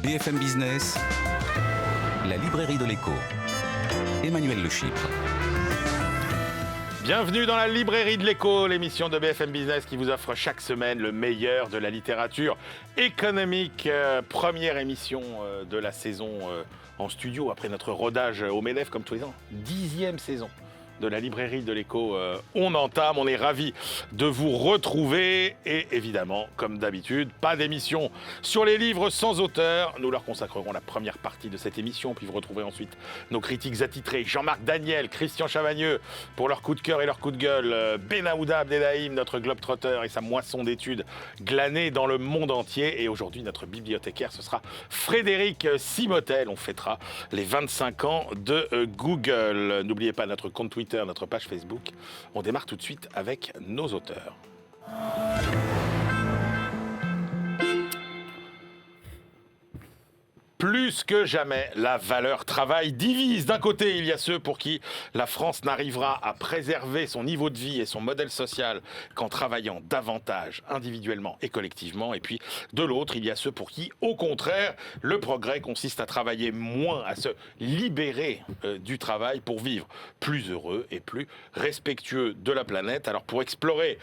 BFM Business, la librairie de l'écho. Emmanuel Le Chypre. Bienvenue dans la librairie de l'écho, l'émission de BFM Business qui vous offre chaque semaine le meilleur de la littérature économique. Première émission de la saison en studio après notre rodage au MEDEF comme tous les ans. 10e saison de la librairie de l'écho. On entame, on est ravis de vous retrouver et évidemment, comme d'habitude, pas d'émission sur les livres sans auteur. Nous leur consacrerons la première partie de cette émission, puis vous retrouverez ensuite nos critiques attitrés, Jean-Marc Daniel, Christian Chavagneux pour leur coup de cœur et leur coup de gueule, Benaouda Abdelhaim, notre globetrotter et sa moisson d'études glanées dans le monde entier. Et aujourd'hui, notre bibliothécaire, ce sera Frédéric Simotel. On fêtera les 25 ans de Google. N'oubliez pas notre compte Twitter, notre page Facebook. On démarre tout de suite avec nos auteurs. Plus que jamais, la valeur travail divise. D'un côté, il y a ceux pour qui la France n'arrivera à préserver son niveau de vie et son modèle social qu'en travaillant davantage individuellement et collectivement. Et puis, de l'autre, il y a ceux pour qui, au contraire, le progrès consiste à travailler moins, à se libérer du travail pour vivre plus heureux et plus respectueux de la planète. Alors, pour explorer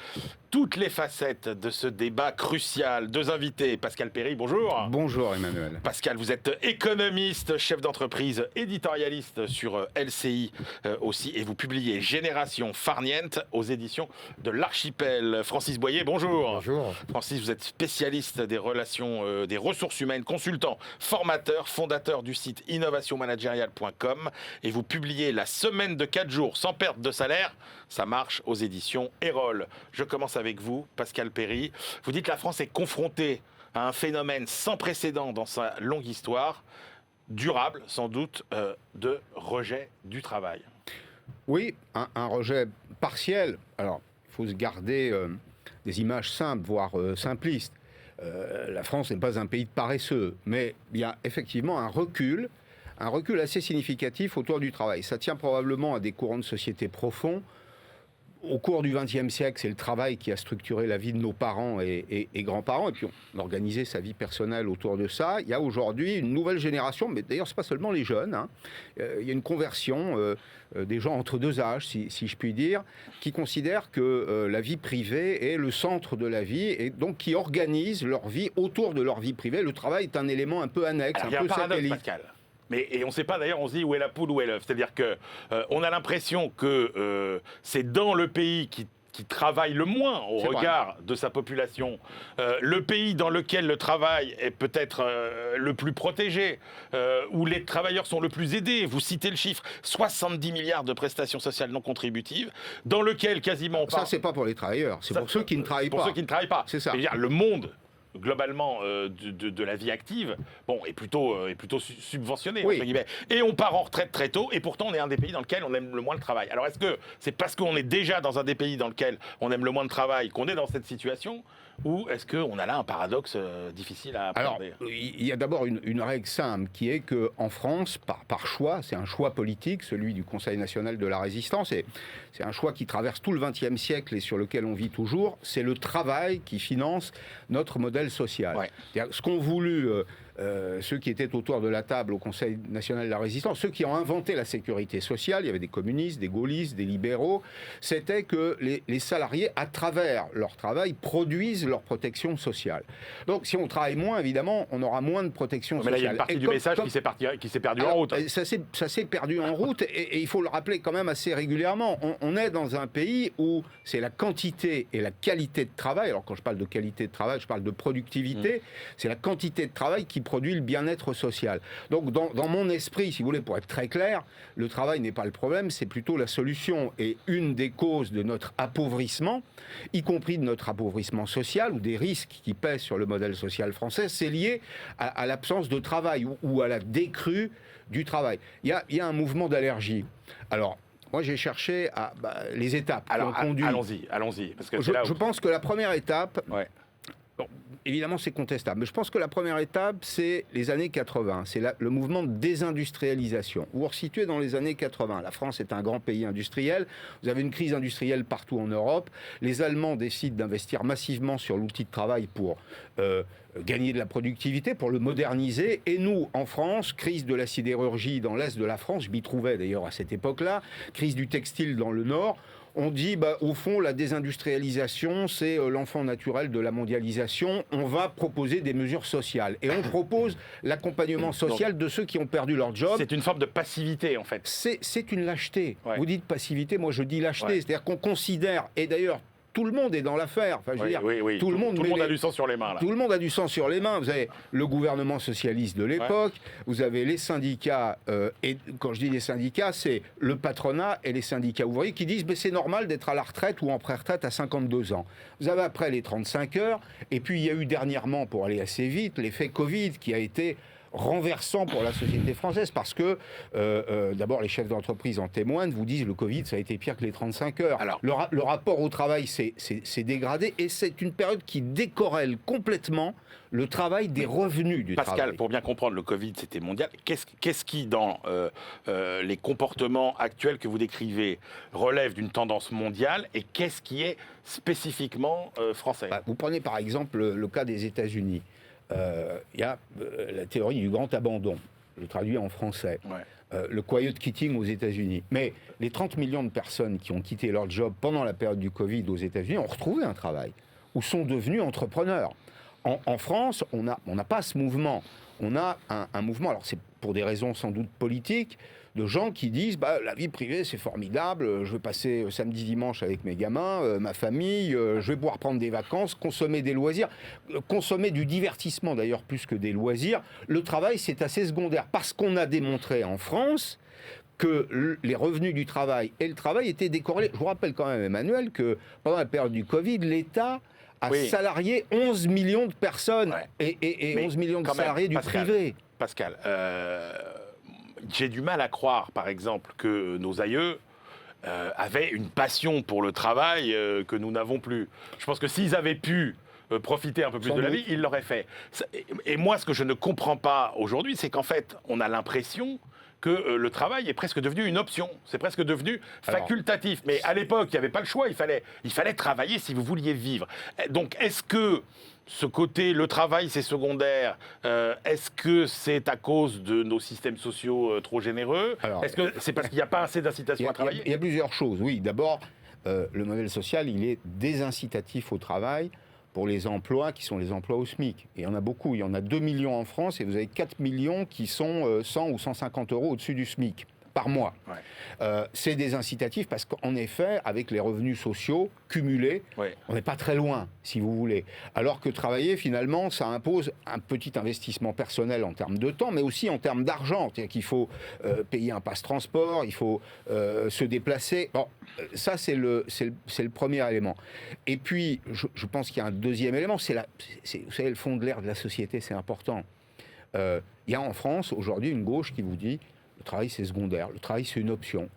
toutes les facettes de ce débat crucial, deux invités. Pascal Perry, bonjour. Bonjour Emmanuel. Pascal, vous êtes économiste, chef d'entreprise, éditorialiste sur LCI aussi, et vous publiez Génération Farniente aux éditions de l'Archipel. Francis Boyer, bonjour. Bonjour. Francis, vous êtes spécialiste des relations, des ressources humaines, consultant, formateur, fondateur du site innovationmanagériale.com, et vous publiez La semaine de 4 jours sans perte de salaire. Ça marche aux éditions Erol. Je commence avec vous, Pascal Perry. Vous dites que la France est confrontée à un phénomène sans précédent dans sa longue histoire, durable sans doute, de rejet du travail. Oui, un rejet partiel. Alors, il faut se garder des images simples, voire simplistes. La France n'est pas un pays de paresseux, mais il y a effectivement un recul assez significatif autour du travail. Ça tient probablement à des courants de société profonds. Au cours du XXe siècle, c'est le travail qui a structuré la vie de nos parents et grands-parents, et puis on organisait sa vie personnelle autour de ça. Il y a aujourd'hui une nouvelle génération, mais d'ailleurs, ce n'est pas seulement les jeunes. Il y a une conversion des gens entre deux âges, si je puis dire, qui considèrent que la vie privée est le centre de la vie, et donc qui organisent leur vie autour de leur vie privée. Le travail est un élément un peu annexe, alors, un peu satellite. Pascal. Et on ne sait pas d'ailleurs, on se dit où est la poule, où est l'œuf. C'est-à-dire qu'on a l'impression que c'est dans le pays qui travaille le moins au regard de sa population, le pays dans lequel le travail est peut-être le plus protégé, où les travailleurs sont le plus aidés. Vous citez le chiffre, 70 milliards de prestations sociales non contributives, dans lequel quasiment... Ça, c'est pas pour les travailleurs, c'est pour ceux qui ne travaillent pas. Pour ceux qui ne travaillent pas. C'est ça. C'est-à-dire le monde globalement de la vie active, est plutôt subventionné, oui, entre guillemets. Et on part en retraite très tôt, et pourtant on est un des pays dans lequel on aime le moins le travail. Alors est-ce que c'est parce qu'on est déjà dans un des pays dans lequel on aime le moins le travail qu'on est dans cette situation, ou est-ce qu'on a là un paradoxe difficile à appréhender ? Alors, il y a d'abord une règle simple qui est qu'en France, par choix, c'est un choix politique, celui du Conseil national de la résistance, et c'est un choix qui traverse tout le XXe siècle et sur lequel on vit toujours, c'est le travail qui finance notre modèle social. Ouais. Ce qu'ont voulu ceux qui étaient autour de la table au Conseil national de la résistance, ceux qui ont inventé la sécurité sociale, il y avait des communistes, des gaullistes, des libéraux, c'était que les salariés, à travers leur travail, produisent leur protection sociale. Donc si on travaille moins, évidemment, on aura moins de protection sociale. Mais là, il y a une partie du message qui s'est perdu en route. Ça s'est perdu en route, et il faut le rappeler quand même assez régulièrement. On est dans un pays où c'est la quantité et la qualité de travail, alors quand je parle de qualité de travail, je parle de productivité, c'est la quantité de travail qui produit le bien-être social. Donc dans mon esprit, si vous voulez, pour être très clair, le travail n'est pas le problème, c'est plutôt la solution. Et une des causes de notre appauvrissement, y compris de notre appauvrissement social, ou des risques qui pèsent sur le modèle social français, c'est lié à l'absence de travail ou à la décrue du travail. Il y a un mouvement d'allergie. Alors, moi, j'ai cherché les étapes qui ont conduit. Allons-y, parce que je pense que la première étape... Ouais. évidemment, c'est contestable. Mais je pense que la première étape, c'est les années 80. C'est le mouvement de désindustrialisation. Vous vous resituez dans les années 80. La France est un grand pays industriel. Vous avez une crise industrielle partout en Europe. Les Allemands décident d'investir massivement sur l'outil de travail pour gagner de la productivité, pour le moderniser. Et nous, en France, crise de la sidérurgie dans l'est de la France, je m'y trouvais d'ailleurs à cette époque-là, crise du textile dans le nord. On dit, au fond, la désindustrialisation, c'est l'enfant naturel de la mondialisation. On va proposer des mesures sociales. Et on propose l'accompagnement social de ceux qui ont perdu leur job. C'est une forme de passivité, en fait. C'est une lâcheté. Ouais. Vous dites passivité, moi je dis lâcheté. Ouais. C'est-à-dire qu'on considère, et d'ailleurs, tout le monde est dans l'affaire. Enfin, je veux dire, oui. Tout le monde a du sang sur les mains. Là. Tout le monde a du sang sur les mains. Vous avez le gouvernement socialiste de l'époque, vous avez les syndicats, et quand je dis les syndicats, c'est le patronat et les syndicats ouvriers qui disent c'est normal d'être à la retraite ou en pré-retraite à 52 ans. Vous avez après les 35 heures, et puis il y a eu dernièrement, pour aller assez vite, l'effet Covid qui a été renversant pour la société française parce que d'abord les chefs d'entreprise en témoignent, vous disent le Covid ça a été pire que les 35 heures. Alors, le rapport au travail s'est dégradé et c'est une période qui décorrèle complètement le travail des revenus du travail. Pascal, pour bien comprendre, le Covid c'était mondial. Qu'est-ce qui dans les comportements actuels que vous décrivez relève d'une tendance mondiale et qu'est-ce qui est spécifiquement français? Vous prenez par exemple le cas des États-Unis. Il y a la théorie du grand abandon, je traduis en français, le quiet quitting aux États-Unis. Mais les 30 millions de personnes qui ont quitté leur job pendant la période du Covid aux États-Unis ont retrouvé un travail ou sont devenus entrepreneurs. En France, on n'a pas ce mouvement. On a un mouvement, alors c'est pour des raisons sans doute politiques, de gens qui disent la vie privée c'est formidable, je vais passer samedi dimanche avec mes gamins, ma famille, je vais pouvoir prendre des vacances, consommer des loisirs, consommer du divertissement d'ailleurs plus que des loisirs. Le travail c'est assez secondaire parce qu'on a démontré en France que les revenus du travail et le travail étaient décorrélés. Je vous rappelle quand même, Emmanuel, que pendant la période du Covid, l'État a salarié 11 millions de personnes et 11 millions de salariés du privé. Pascal, j'ai du mal à croire, par exemple, que nos aïeux avaient une passion pour le travail que nous n'avons plus. Je pense que s'ils avaient pu profiter un peu plus de la vie, ils l'auraient fait. Et moi, ce que je ne comprends pas aujourd'hui, c'est qu'en fait, on a l'impression que le travail est presque devenu une option. C'est presque devenu facultatif. Mais à l'époque, il n'y avait pas le choix. Il fallait travailler si vous vouliez vivre. Donc, est-ce que ce côté, le travail, c'est secondaire, est-ce que c'est à cause de nos systèmes sociaux trop généreux? Est-ce que c'est parce qu'il n'y a pas assez d'incitation à travailler? Il y a plusieurs choses, oui. D'abord, le modèle social, il est désincitatif au travail pour les emplois qui sont les emplois au SMIC. Et il y en a beaucoup. Il y en a 2 millions en France et vous avez 4 millions qui sont 100 ou 150 euros au-dessus du SMIC par mois. C'est désincitatif parce qu'en effet, avec les revenus sociaux cumulés, on n'est pas très loin, si vous voulez. Alors que travailler, finalement, ça impose un petit investissement personnel en termes de temps, mais aussi en termes d'argent. C'est-à-dire qu'il faut payer un passe-transport, il faut se déplacer. Bon, ça, c'est le premier élément. Et puis, je pense qu'il y a un deuxième élément, vous savez, le fond de l'air de la société, c'est important. Il y a en France, aujourd'hui, une gauche qui vous dit le travail, c'est secondaire. Le travail, c'est une option.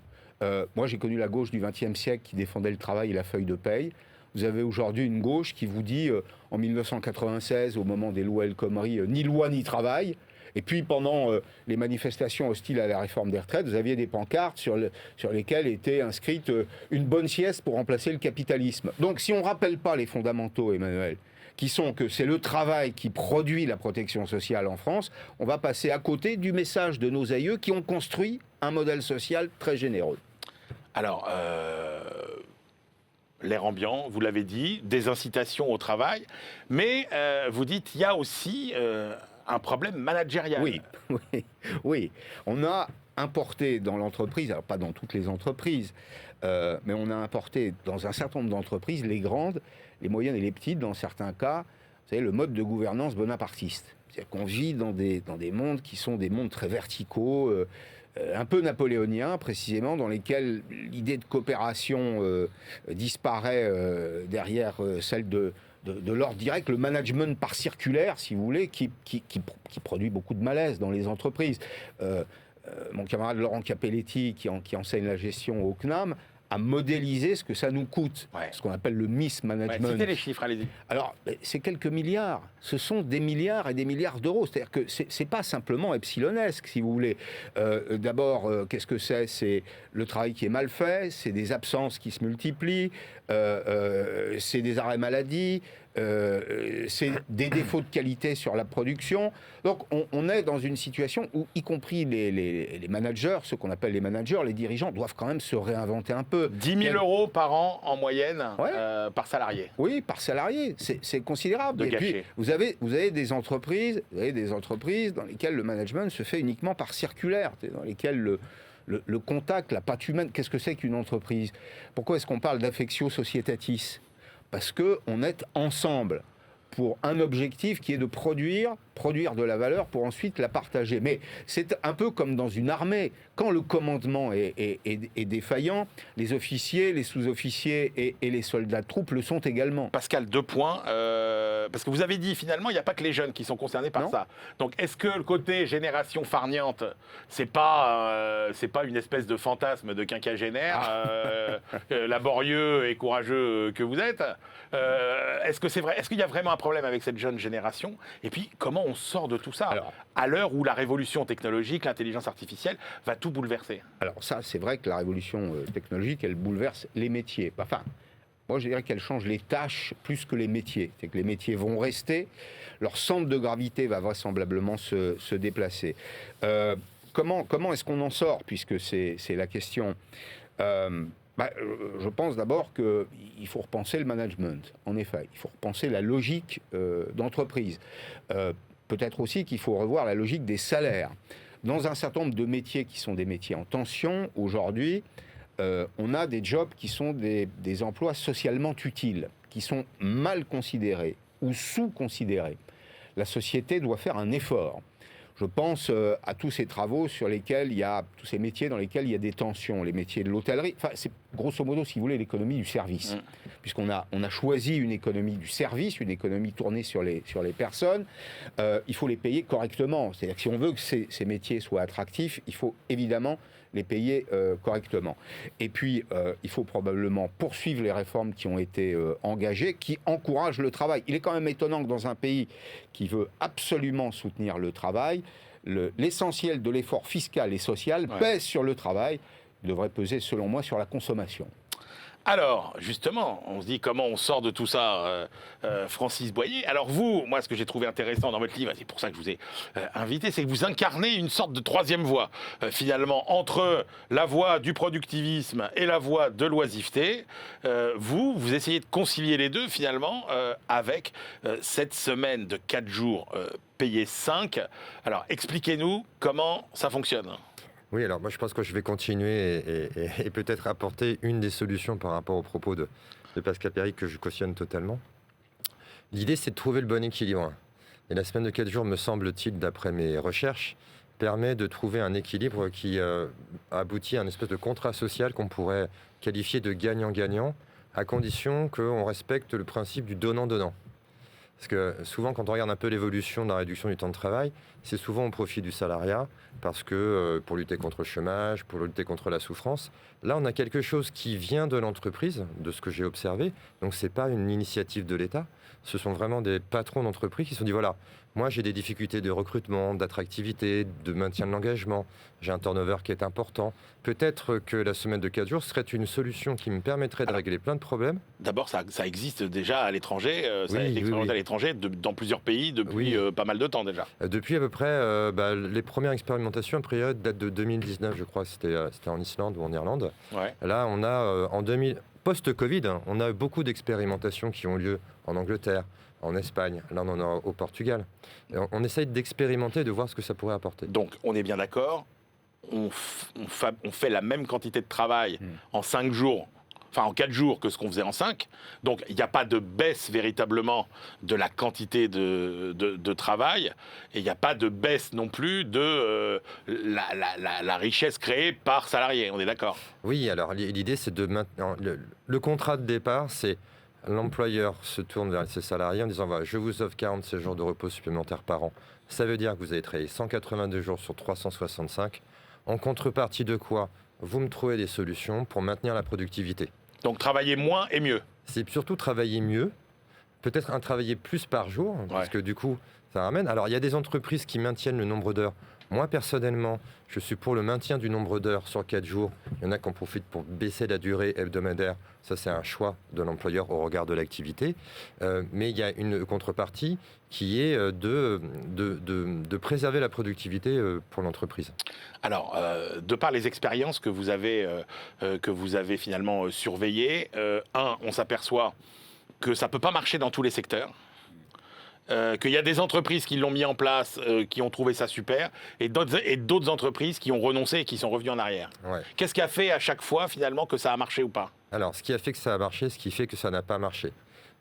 Moi, j'ai connu la gauche du XXe siècle qui défendait le travail et la feuille de paye. Vous avez aujourd'hui une gauche qui vous dit, en 1996, au moment des lois El Khomri, ni loi ni travail. Et puis, pendant les manifestations hostiles à la réforme des retraites, vous aviez des pancartes sur lesquelles était inscrite une bonne sieste pour remplacer le capitalisme. Donc, si on ne rappelle pas les fondamentaux, Emmanuel, qui sont que c'est le travail qui produit la protection sociale en France, on va passer à côté du message de nos aïeux qui ont construit un modèle social très généreux. Alors, l'air ambiant, vous l'avez dit, des incitations au travail, mais vous dites qu'il y a aussi un problème managérial. Oui. On a importé dans l'entreprise, alors pas dans toutes les entreprises, mais on a importé dans un certain nombre d'entreprises, les grandes, les moyennes et les petites, dans certains cas, vous savez, le mode de gouvernance bonapartiste. C'est-à-dire qu'on vit dans des mondes qui sont des mondes très verticaux, un peu napoléoniens précisément, dans lesquels l'idée de coopération disparaît derrière celle de l'ordre direct, le management par circulaire, si vous voulez, qui produit beaucoup de malaise dans les entreprises. Mon camarade Laurent Capelletti, qui enseigne la gestion au CNAM, à modéliser ce que ça nous coûte, Ouais. ce qu'on appelle le mismanagement. Citez les chiffres, allez-y. Alors, c'est quelques milliards. Ce sont des milliards et des milliards d'euros. C'est-à-dire que c'est pas simplement epsilonesque, si vous voulez. D'abord, qu'est-ce que c'est ? C'est le travail qui est mal fait, c'est des absences qui se multiplient, c'est des arrêts maladie, c'est des défauts de qualité sur la production. Donc, on est dans une situation où, y compris les managers, ceux qu'on appelle les managers, les dirigeants, doivent quand même se réinventer un peu. 10 000 euros par an en moyenne par salarié. Oui, par salarié, c'est considérable. De Et puis, gâcher. vous avez des entreprises dans lesquelles le management se fait uniquement par circulaire, dans lesquelles le contact, la patte humaine, qu'est-ce que c'est qu'une entreprise ? Pourquoi est-ce qu'on parle d'affectio societatis ? Parce qu'on est ensemble pour un objectif qui est de produire de la valeur pour ensuite la partager. Mais c'est un peu comme dans une armée. Quand le commandement est défaillant, les officiers, les sous-officiers et les soldats de troupes le sont également. Pascal, 2 points. Parce que vous avez dit, finalement, il n'y a pas que les jeunes qui sont concernés par Non. ça. Donc, est-ce que le côté génération farniente, c'est pas une espèce de fantasme de quinquagénaire laborieux et courageux que vous êtes Est-ce que c'est vrai ? Est-ce qu'il y a vraiment un problème avec cette jeune génération ? Et puis, comment on sort de tout ça à l'heure où la révolution technologique, l'intelligence artificielle, va tout bouleverser ? Alors ça, c'est vrai que la révolution technologique, elle bouleverse les métiers. Enfin, moi, je dirais qu'elle change les tâches plus que les métiers. C'est que les métiers vont rester, leur centre de gravité va vraisemblablement se déplacer. Comment est-ce qu'on en sort, puisque c'est la question je pense d'abord qu'il faut repenser le management, en effet. Il faut repenser la logique d'entreprise. Peut-être aussi qu'il faut revoir la logique des salaires. Dans un certain nombre de métiers qui sont des métiers en tension, aujourd'hui, on a des jobs qui sont des emplois socialement utiles, qui sont mal considérés ou sous-considérés. La société doit faire un effort. Je pense à tous ces travaux sur lesquels il y a, tous ces métiers dans lesquels il y a des tensions, les métiers de l'hôtellerie. Enfin, c'est grosso modo, si vous voulez, l'économie du service. Puisqu'on a choisi une économie du service, une économie tournée sur les personnes, il faut les payer correctement. C'est-à-dire que si on veut que ces métiers soient attractifs, il faut évidemment les payer correctement. Et puis, il faut probablement poursuivre les réformes qui ont été engagées, qui encouragent le travail. Il est quand même étonnant que dans un pays qui veut absolument soutenir le travail, l'essentiel de l'effort fiscal et social pèse sur le travail, devrait peser, selon moi, sur la consommation. Alors, justement, on se dit comment on sort de tout ça, Francis Boyer. Alors vous, moi, ce que j'ai trouvé intéressant dans votre livre, c'est pour ça que je vous ai invité, c'est que vous incarnez une sorte de troisième voie, finalement, entre la voie du productivisme et la voie de l'oisiveté. Vous essayez de concilier les deux, finalement, avec cette semaine de 4 jours payés 5. Alors, expliquez-nous comment ça fonctionne. Oui, alors moi je pense que je vais continuer et peut-être apporter une des solutions par rapport aux propos de Pascal Perry que je cautionne totalement. L'idée c'est de trouver le bon équilibre. Et la semaine de 4 jours, me semble-t-il, d'après mes recherches, permet de trouver un équilibre qui aboutit à un espèce de contrat social qu'on pourrait qualifier de gagnant-gagnant, à condition qu'on respecte le principe du donnant-donnant. Parce que souvent, quand on regarde un peu l'évolution de la réduction du temps de travail, c'est souvent au profit du salariat, parce que pour lutter contre le chômage, pour lutter contre la souffrance, là, on a quelque chose qui vient de l'entreprise, de ce que j'ai observé. Donc, ce n'est pas une initiative de l'État. Ce sont vraiment des patrons d'entreprise qui se sont dit, voilà, moi, j'ai des difficultés de recrutement, d'attractivité, de maintien de l'engagement. J'ai un turnover qui est important. Peut-être que la semaine de 4 jours serait une solution qui me permettrait de régler plein de problèmes. D'abord, ça existe déjà à l'étranger, ça a Oui, été expérimenté oui. à l'étranger, dans plusieurs pays, depuis pas mal de temps déjà. Depuis à peu près, les premières expérimentations, a priori, datent de 2019, je crois, c'était en Islande ou en Irlande. Ouais. Là, on a, post-Covid, on a beaucoup d'expérimentations qui ont lieu en Angleterre, en Espagne, là on en a au Portugal. Et on essaye d'expérimenter, de voir ce que ça pourrait apporter. Donc, on est bien d'accord, on fait la même quantité de travail en 5 jours, enfin en 4 jours que ce qu'on faisait en 5. Donc, il n'y a pas de baisse véritablement de la quantité de travail et il n'y a pas de baisse non plus de la richesse créée par salarié. On est d'accord ? Oui, alors l'idée c'est de maintenir... Le contrat de départ, c'est l'employeur se tourne vers ses salariés en disant voilà, je vous offre 46 jours de repos supplémentaires par an. Ça veut dire que vous avez travaillé 182 jours sur 365. En contrepartie de quoi vous me trouvez des solutions pour maintenir la productivité. Donc travailler moins et mieux. C'est surtout travailler mieux, peut-être un travailler plus par jour, parce que du coup, ça ramène. Alors, il y a des entreprises qui maintiennent le nombre d'heures. Moi, personnellement, je suis pour le maintien du nombre d'heures sur 4 jours. Il y en a qui en profitent pour baisser la durée hebdomadaire. Ça, c'est un choix de l'employeur au regard de l'activité. Mais il y a une contrepartie qui est de préserver la productivité pour l'entreprise. Alors, de par les expériences que vous avez finalement surveillées, on s'aperçoit que ça ne peut pas marcher dans tous les secteurs. Qu'il y a des entreprises qui l'ont mis en place, qui ont trouvé ça super, et d'autres entreprises qui ont renoncé et qui sont revenues en arrière. Ouais. Qu'est-ce qui a fait à chaque fois finalement que ça a marché ou pas ? Alors, ce qui a fait que ça a marché, ce qui fait que ça n'a pas marché.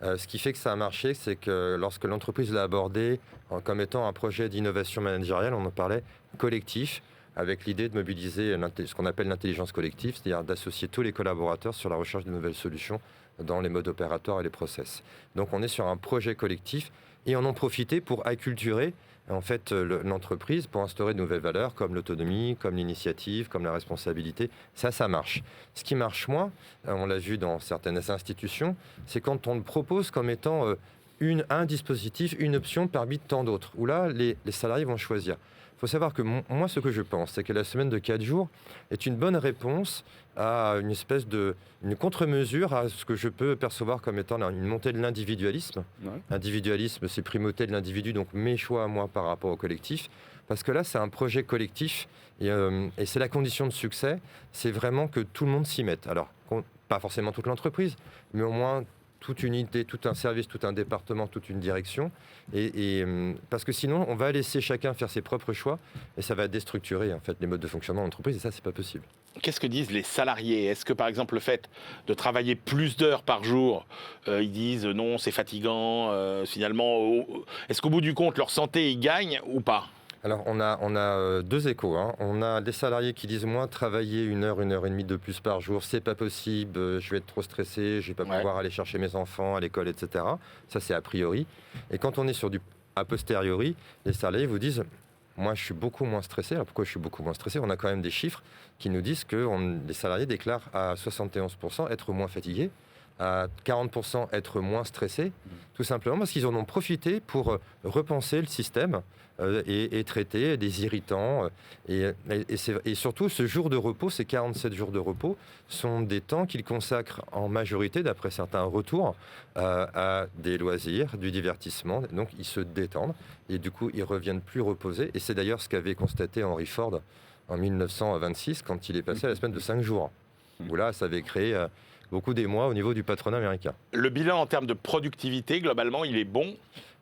Ce qui fait que ça a marché, c'est que lorsque l'entreprise l'a abordé comme étant un projet d'innovation managériale, on en parlait collectif, avec l'idée de mobiliser ce qu'on appelle l'intelligence collective, c'est-à-dire d'associer tous les collaborateurs sur la recherche de nouvelles solutions dans les modes opératoires et les process. Donc, on est sur un projet collectif. Et en profiter pour acculturer en fait, l'entreprise, pour instaurer de nouvelles valeurs comme l'autonomie, comme l'initiative, comme la responsabilité. Ça marche. Ce qui marche moins, on l'a vu dans certaines institutions, c'est quand on le propose comme étant un dispositif, une option parmi tant d'autres, où là, les salariés vont choisir. Il faut savoir que moi, ce que je pense, c'est que la semaine de 4 jours est une bonne réponse à une espèce une contre-mesure à ce que je peux percevoir comme étant une montée de l'individualisme. Ouais. L'individualisme, c'est primauté de l'individu, donc mes choix à moi par rapport au collectif. Parce que là, c'est un projet collectif et c'est la condition de succès, c'est vraiment que tout le monde s'y mette. Alors, pas forcément toute l'entreprise, mais au moins toute une unité, tout un service, tout un département, toute une direction. Parce que sinon, on va laisser chacun faire ses propres choix et ça va déstructurer en fait, les modes de fonctionnement de l'entreprise et ça, c'est pas possible. Qu'est-ce que disent les salariés ? Est-ce que par exemple le fait de travailler plus d'heures par jour, ils disent non, c'est fatigant, finalement, est-ce qu'au bout du compte, leur santé y gagne ou pas ? Alors, on a deux échos. Hein. On a des salariés qui disent, moi, travailler 1 heure et demie de plus par jour, c'est pas possible, je vais être trop stressé, je vais pas pouvoir aller chercher mes enfants à l'école, etc. Ça, c'est a priori. Et quand on est sur du a posteriori, les salariés vous disent, moi, je suis beaucoup moins stressé. Alors, pourquoi je suis beaucoup moins stressé ? On a quand même des chiffres qui nous disent que les salariés déclarent à 71% être moins fatigués, à 40% être moins stressés, tout simplement parce qu'ils en ont profité pour repenser le système et traiter des irritants. Et surtout, ce jour de repos, ces 47 jours de repos, sont des temps qu'ils consacrent en majorité, d'après certains retours, à des loisirs, du divertissement. Donc, ils se détendent et du coup, ils reviennent plus reposés. Et c'est d'ailleurs ce qu'avait constaté Henry Ford en 1926, quand il est passé à la semaine de 5 jours. Où là, ça avait créé beaucoup d'émoi au niveau du patronat américain. Le bilan en termes de productivité, globalement, il est bon ?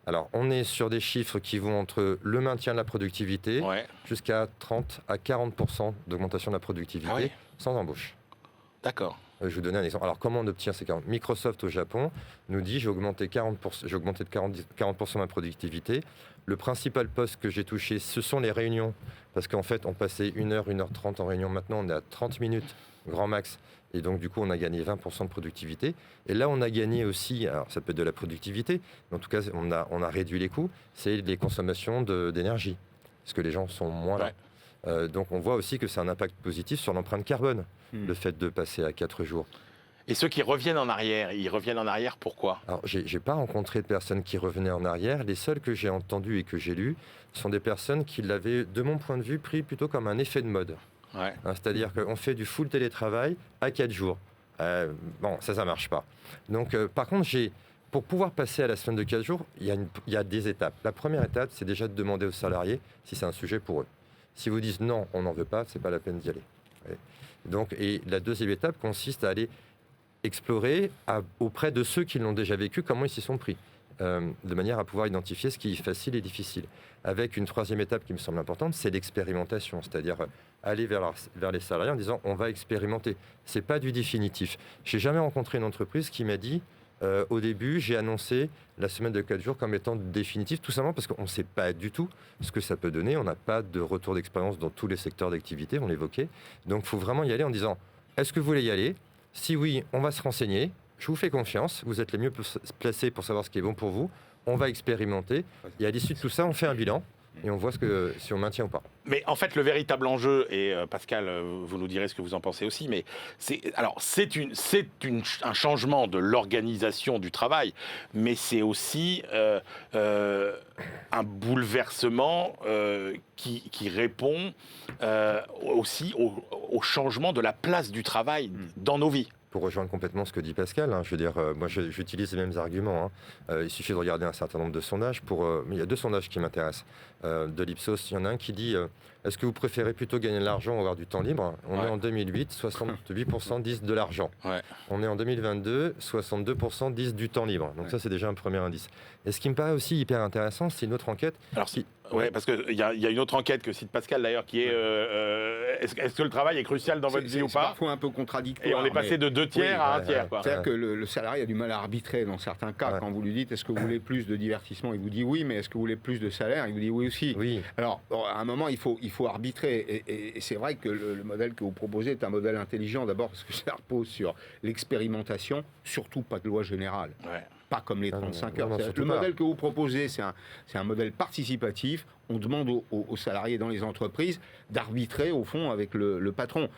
Alors, on est sur des chiffres qui vont entre le maintien de la productivité jusqu'à 30 à 40% d'augmentation de la productivité sans embauche. D'accord. Je vais vous donner un exemple. Alors, comment on obtient ces 40 ? Microsoft au Japon nous dit j'ai augmenté de 40% ma productivité. Le principal poste que j'ai touché, ce sont les réunions. Parce qu'en fait, on passait 1 heure, 1h30 en réunion. Maintenant, on est à 30 minutes, grand max. Et donc, du coup, on a gagné 20% de productivité. Et là, on a gagné aussi, alors ça peut être de la productivité, mais en tout cas, on a réduit les coûts, c'est les consommations d'énergie. Parce que les gens sont moins là. Donc, on voit aussi que c'est un impact positif sur l'empreinte carbone, le fait de passer à 4 jours. Et ceux qui reviennent en arrière, ils reviennent en arrière pourquoi ? Alors, j'ai pas rencontré de personnes qui revenaient en arrière. Les seuls que j'ai entendus et que j'ai lus sont des personnes qui l'avaient, de mon point de vue, pris plutôt comme un effet de mode. Hein, c'est-à-dire qu'on fait du full télétravail à 4 jours. Bon, ça marche pas. Donc, par contre, pour pouvoir passer à la semaine de 4 jours, il y a des étapes. La première étape, c'est déjà de demander aux salariés si c'est un sujet pour eux. Si vous dites non, on n'en veut pas, c'est pas la peine d'y aller. Donc, et la deuxième étape consiste à aller explorer auprès de ceux qui l'ont déjà vécu comment ils s'y sont pris, de manière à pouvoir identifier ce qui est facile et difficile. Avec une troisième étape qui me semble importante, c'est l'expérimentation, c'est-à-dire aller vers les salariés en disant on va expérimenter. C'est pas du définitif. J'ai jamais rencontré une entreprise qui m'a dit au début j'ai annoncé la semaine de 4 jours comme étant définitive, tout simplement parce qu'on ne sait pas du tout ce que ça peut donner. On n'a pas de retour d'expérience dans tous les secteurs d'activité, on l'évoquait. Donc il faut vraiment y aller en disant est-ce que vous voulez y aller ? Si oui, on va se renseigner. Je vous fais confiance. Vous êtes les mieux placés pour savoir ce qui est bon pour vous. On va expérimenter. Et à l'issue de tout ça, on fait un bilan. et on voit si on maintient ou pas. Mais en fait, le véritable enjeu, et Pascal, vous nous direz ce que vous en pensez aussi, mais c'est un changement de l'organisation du travail, mais c'est aussi un bouleversement qui répond aussi au changement de la place du travail dans nos vies. Pour rejoindre complètement ce que dit Pascal, je veux dire, moi j'utilise les mêmes arguments. Il suffit de regarder un certain nombre de sondages. Mais il y a 2 sondages qui m'intéressent. De l'Ipsos, il y en a un qui dit est-ce que vous préférez plutôt gagner de l'argent ou avoir du temps libre ? On est en 2008, 68% disent de l'argent. Ouais. On est en 2022, 62% disent du temps libre. Donc ça, c'est déjà un premier indice. Et ce qui me paraît aussi hyper intéressant, c'est une autre enquête. Alors, parce qu'il y a une autre enquête que cite Pascal d'ailleurs, qui est est-ce que le travail est crucial dans votre vie ou C'est pas ? parfois un peu contradictoire. Et on est passé de 2 tiers à 1 tiers. Quoi. C'est-à-dire que le salarié a du mal à arbitrer dans certains cas. Quand vous lui dites est-ce que vous voulez plus de divertissement, il vous dit oui, mais est-ce que vous voulez plus de salaire, il vous dit oui aussi. Oui. Alors, à un moment, il faut arbitrer. Et c'est vrai que le modèle que vous proposez est un modèle intelligent, d'abord parce que ça repose sur l'expérimentation, surtout pas de loi générale. Ouais. Pas comme les 35 heures. Non, Le modèle que vous proposez, c'est un modèle participatif. On demande aux salariés dans les entreprises d'arbitrer, au fond, avec le patron.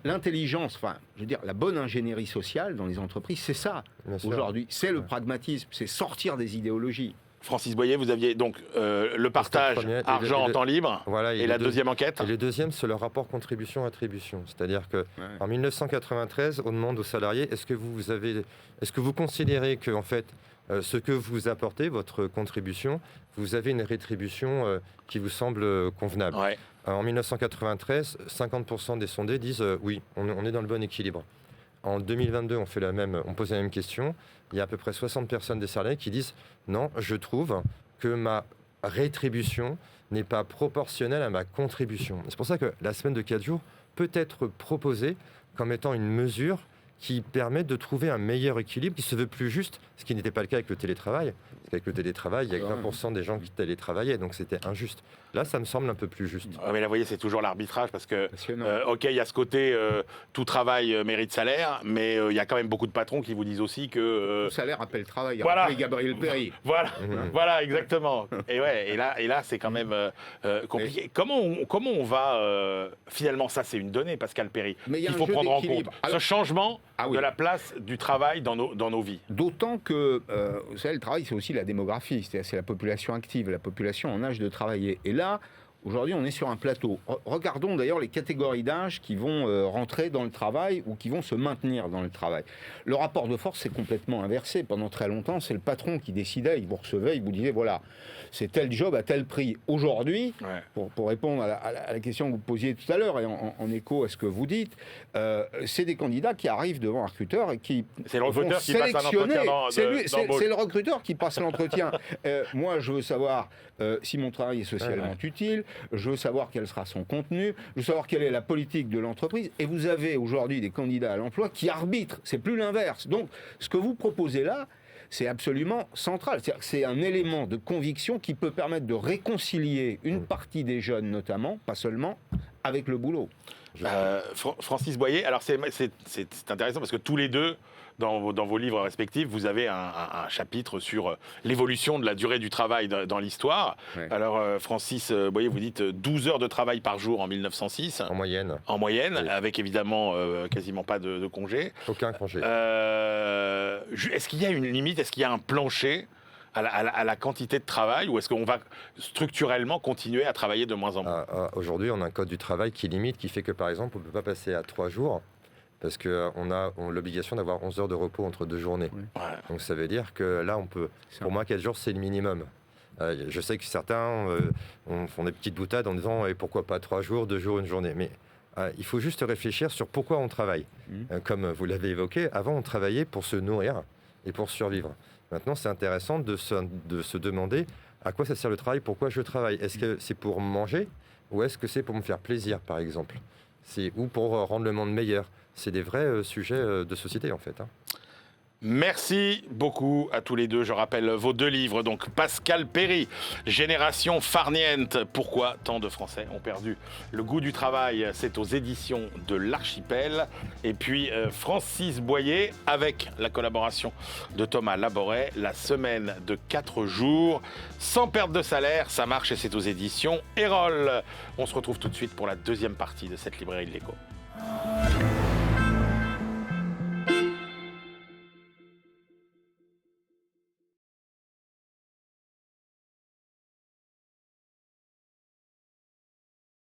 L'intelligence, je veux dire, la bonne ingénierie sociale dans les entreprises, c'est ça, aujourd'hui. C'est le pragmatisme, c'est sortir des idéologies. Francis Boyer, vous aviez donc le partage argent en temps libre, voilà, et la deuxième enquête. Et le deuxième, c'est le rapport contribution-attribution. C'est-à-dire qu'en 1993, on demande aux salariés est-ce que vous considérez que, en fait, ce que vous apportez, votre contribution, vous avez une rétribution qui vous semble convenable. Ouais. En 1993, 50% des sondés disent oui, on est dans le bon équilibre. En 2022, on pose la même question. Il y a à peu près 60 personnes des salariés qui disent non, je trouve que ma rétribution n'est pas proportionnelle à ma contribution. C'est pour ça que la semaine de 4 jours peut être proposée comme étant une mesure qui permet de trouver un meilleur équilibre, qui se veut plus juste, ce qui n'était pas le cas avec le télétravail. Parce qu'avec le télétravail, il y a que 20% des gens qui télétravaillaient, donc c'était injuste. Là, ça me semble un peu plus juste. Mais là, vous voyez, c'est toujours l'arbitrage, parce que, OK, il y a ce côté, tout travail mérite salaire, mais il y a quand même beaucoup de patrons qui vous disent aussi que... Le salaire appelle travail, voilà. rappelle Gabriel Péry. Voilà, exactement. Et là c'est quand même compliqué. Mais comment on va... finalement, ça, c'est une donnée, Pascal Péry, qu'il faut prendre en compte. Ce changement de la place du travail dans nos vies. D'autant que, vous savez, le travail, c'est aussi la démographie, c'est la population active, la population en âge de travailler. Et là, aujourd'hui, on est sur un plateau. Regardons d'ailleurs les catégories d'âge qui vont rentrer dans le travail ou qui vont se maintenir dans le travail. Le rapport de force est complètement inversé. Pendant très longtemps, c'est le patron qui décidait, il vous recevait, il vous disait, voilà, c'est tel job à tel prix. Aujourd'hui, pour répondre à la question que vous posiez tout à l'heure et en écho à ce que vous dites, c'est des candidats qui arrivent devant un recruteur et qui c'est le recruteur qui passe un entretien c'est le recruteur qui passe l'entretien. Moi, je veux savoir si mon travail est socialement utile, je veux savoir quel sera son contenu, je veux savoir quelle est la politique de l'entreprise. Et vous avez aujourd'hui des candidats à l'emploi qui arbitrent, c'est plus l'inverse. Donc, ce que vous proposez là, c'est absolument central. C'est un élément de conviction qui peut permettre de réconcilier une partie des jeunes, notamment, pas seulement, avec le boulot. Francis Boyer, alors c'est intéressant parce que tous les deux, dans vos livres respectifs, vous avez un chapitre sur l'évolution de la durée du travail dans l'histoire. Ouais. Alors, Francis Boyer, vous dites 12 heures de travail par jour en 1906. En moyenne. En moyenne, oui. Avec évidemment quasiment pas de congé. Aucun congé. Est-ce qu'il y a une limite, est-ce qu'il y a un plancher à la quantité de travail, ou est-ce qu'on va structurellement continuer à travailler de moins en moins? Aujourd'hui, on a un code du travail qui limite, qui fait que, par exemple, on ne peut pas passer à 3 jours, parce qu'on a l'obligation d'avoir 11 heures de repos entre 2 journées. Oui. Ouais. Donc ça veut dire que là, on peut... Pour moi, 4 jours, c'est le minimum. Je sais que certains font des petites boutades en disant « pourquoi pas 3 jours, 2 jours, 1 journée ?» Mais il faut juste réfléchir sur pourquoi on travaille. Comme vous l'avez évoqué, avant, on travaillait pour se nourrir et pour survivre. Maintenant, c'est intéressant de se demander à quoi ça sert le travail, pourquoi je travaille. Est-ce que c'est pour manger ou est-ce que c'est pour me faire plaisir, par exemple? Ou pour rendre le monde meilleur? C'est des vrais sujets de société, en fait. Merci beaucoup à tous les deux. Je rappelle vos 2 livres. Donc Pascal Perry, Génération Farniente. Pourquoi tant de Français ont perdu le goût du travail? C'est aux éditions de l'Archipel. Et puis Francis Boyer, avec la collaboration de Thomas Laboret, La semaine de 4 jours, sans perte de salaire. Ça marche et c'est aux éditions Erol. On se retrouve tout de suite pour la deuxième partie de cette librairie de l'écho.